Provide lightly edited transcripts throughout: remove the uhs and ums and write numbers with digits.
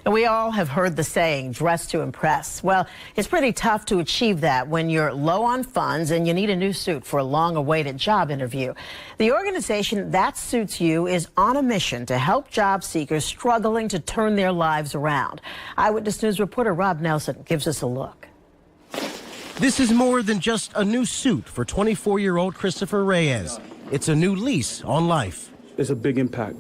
And we all have heard the saying, dress to impress. Well, it's pretty tough to achieve that when you're low on funds and you need a new suit for a long-awaited job interview. The organization That Suits You is on a mission to help job seekers struggling to turn their lives around. Eyewitness News reporter Rob Nelson gives us a look. This is more than just a new suit for 24-year-old Christopher Reyes. It's a new lease on life. It's a big impact.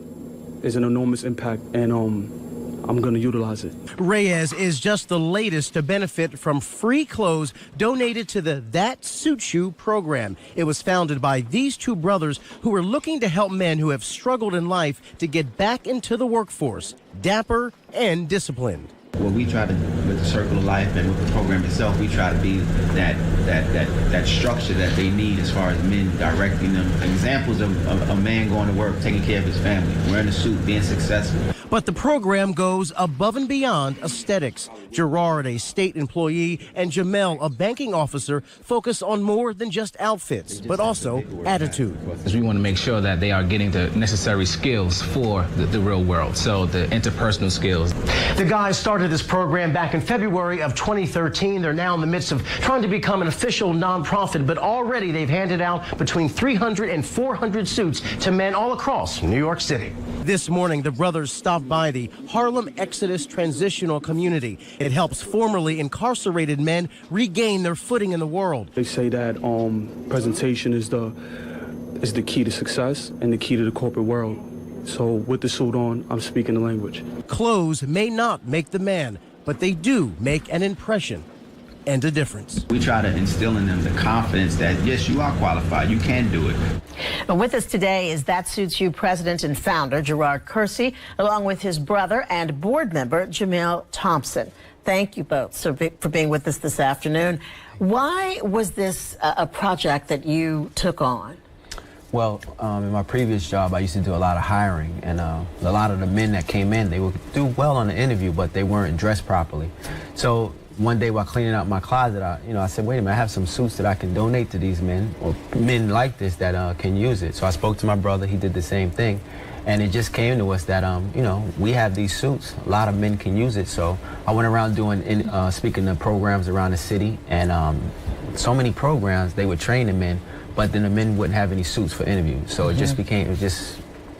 It's an enormous impact, and I'm going to utilize it. Reyes is just the latest to benefit from free clothes donated to the That Suits You program. It was founded by these two brothers who are looking to help men who have struggled in life to get back into the workforce, dapper and disciplined. What we try to, with the Circle of Life and with the program itself, we try to be that structure that they need as far as men directing them. Examples of a man going to work, taking care of his family, wearing a suit, being successful. But the program goes above and beyond aesthetics. Gerard, a state employee, and Jamel, a banking officer, focus on more than just outfits, but also attitude. We want to make sure that they are getting the necessary skills for the real world, so the interpersonal skills. The guys started this program back in February of 2013. They're now in the midst of trying to become an official nonprofit, but already they've handed out between 300 and 400 suits to men all across New York City. This morning, the brothers stopped by the Harlem Exodus Transitional Community. It helps formerly incarcerated men regain their footing in the world. They say that presentation is the key to success and the key to the corporate world. So with the suit on, I'm speaking the language. Clothes may not make the man, but they do make an impression and a difference. We try to instill in them the confidence that, yes, you are qualified, you can do it. And with us today is That Suits You president and founder Gerard Kersey, along with his brother and board member Jamel Thompson. Thank you both for being with us this afternoon. Why was this a project that you took on? Well, in my previous job, I used to do a lot of hiring, and a lot of the men that came in, they would do well on the interview, but they weren't dressed properly. So one day while cleaning out my closet, I said, wait a minute, I have some suits that I can donate to these men, or men like this that can use it. So I spoke to my brother, he did the same thing. And it just came to us that, we have these suits, a lot of men can use it. So I went around speaking to programs around the city, and so many programs, they would train the men, but then the men wouldn't have any suits for interviews. So it just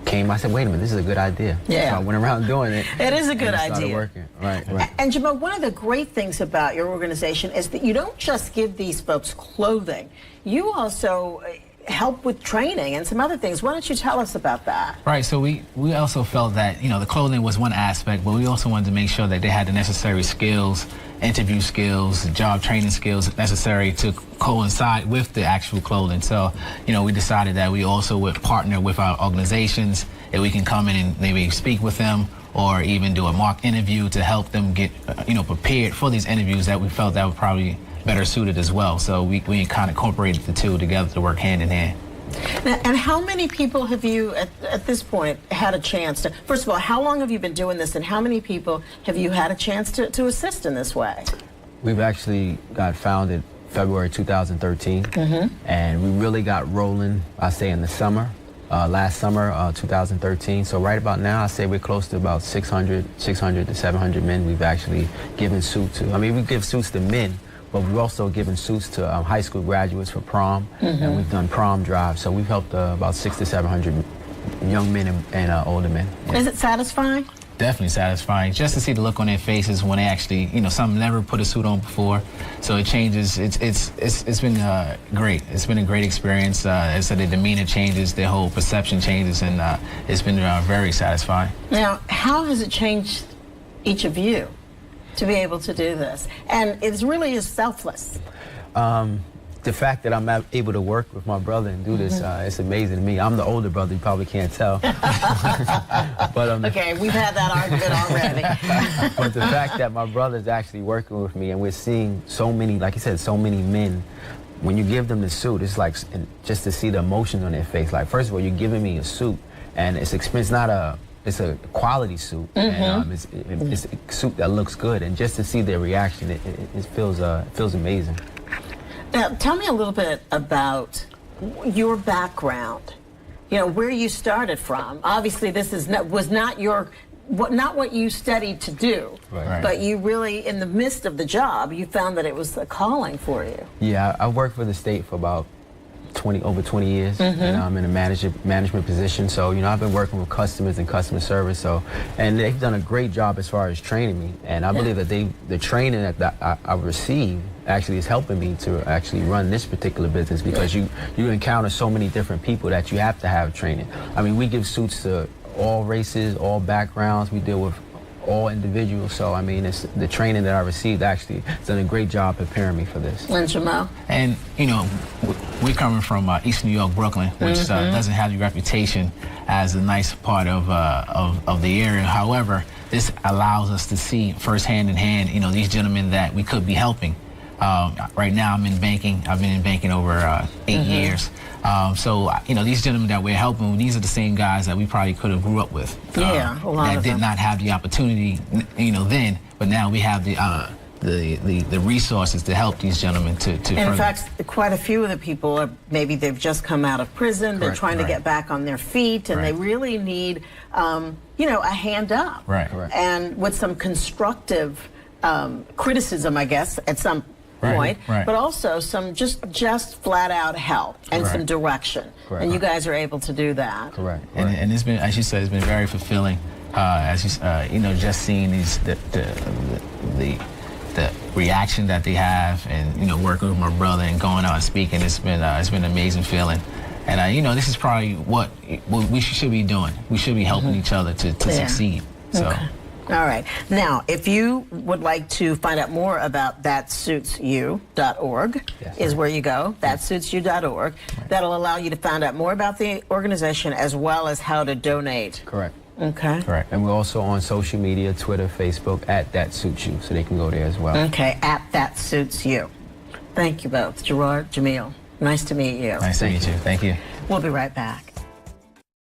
came, I said, wait a minute, this is a good idea. Yeah. So I went around doing it. It is a good idea. Started working. Right. And Jamel, one of the great things about your organization is that you don't just give these folks clothing, you also help with training and some other things. Why don't you tell us about that? Right, so we also felt that, the clothing was one aspect, but we also wanted to make sure that they had the necessary skills, interview skills, job training skills necessary to coincide with the actual clothing. So, we decided that we also would partner with our organizations, that we can come in and maybe speak with them or even do a mock interview to help them get, prepared for these interviews that we felt that would probably better suited as well. So we kind of incorporated the two together to work hand in hand. Now, and how many people have you, at this point, had a chance to, first of all, how long have you been doing this, and how many people have you had a chance to assist in this way? We've actually got founded February 2013, and we really got rolling, I say, in the summer, last summer, 2013. So right about now, I say we're close to about 600 to 700 men we've actually given suits to. I mean, we give suits to men, but we've also given suits to high school graduates for prom, and we've done prom drives. So we've helped about 600 to 700 young men and older men. Yeah. Is it satisfying? Definitely satisfying, just to see the look on their faces when they actually, some never put a suit on before. So it changes. It's been great. It's been a great experience. So the demeanor changes, their whole perception changes, and it's been very satisfying. Now, how has it changed each of you to be able to do this? And it really is selfless. The fact that I'm able to work with my brother and do this, it's amazing to me. I'm the older brother, you probably can't tell. But, okay, we've had that argument already. But the fact that my brother's actually working with me and we're seeing so many, like you said, so many men, when you give them the suit, it's like just to see the emotions on their face. Like, first of all, you're giving me a suit, and it's expensive, it's a quality suit, and it's a suit that looks good, and just to see their reaction, it feels amazing. Now, tell me a little bit about your background, where you started from. Obviously, this was not your not what you studied to do, Right. but you really, in the midst of the job, you found that it was a calling for you. Yeah, I worked for the state for about over 20 years, and I'm in a management position. So, you know, I've been working with customers and customer service. So, and they've done a great job as far as training me. And I believe that the training that I received actually is helping me to actually run this particular business, because you encounter so many different people that you have to have training. I mean, we give suits to all races, all backgrounds. We deal with all individuals. So, I mean, it's the training that I received actually has done a great job preparing me for this. And Jamal? And, you know, we're coming from East New York, Brooklyn, which doesn't have the reputation as a nice part of the area. However, this allows us to see firsthand in hand, you know, these gentlemen that we could be helping. Right now I'm in banking. I've been in banking over 8 years. So, you know, these gentlemen that we're helping, these are the same guys that we probably could have grew up with. Yeah, a lot that of did them. not have the opportunity, you know, then, but now we have the resources to help these gentlemen to In further. fact, quite a few of the people are, maybe they've just come out of prison, they're Correct, trying to right. get back on their feet, and they Right. really need, you know, a hand up. Right. Correct. And with some constructive criticism, I guess, at some Right, point, right. but also some just flat out help and some direction. Correct. And you guys are able to do that. Correct. And it's been, as you said, it's been very fulfilling. As you know, just seeing the reaction that they have, and you know, working with my brother and going out and speaking, it's been an amazing feeling. And you know, this is probably what we should be doing. We should be helping each other to succeed. So. Okay. All right. Now, if you would like to find out more about thatsuitsyou.org, Yes, is where you go, thatsuitsyou.org. That'll allow you to find out more about the organization as well as how to donate. Correct. Okay. Correct. And we're also on social media, Twitter, Facebook, @ThatSuitsYou, so they can go there as well. Okay, @thatsuitsyou. Thank you both, Gerard, Jamil. Nice to meet you. Nice to meet you. Thank you. We'll be right back.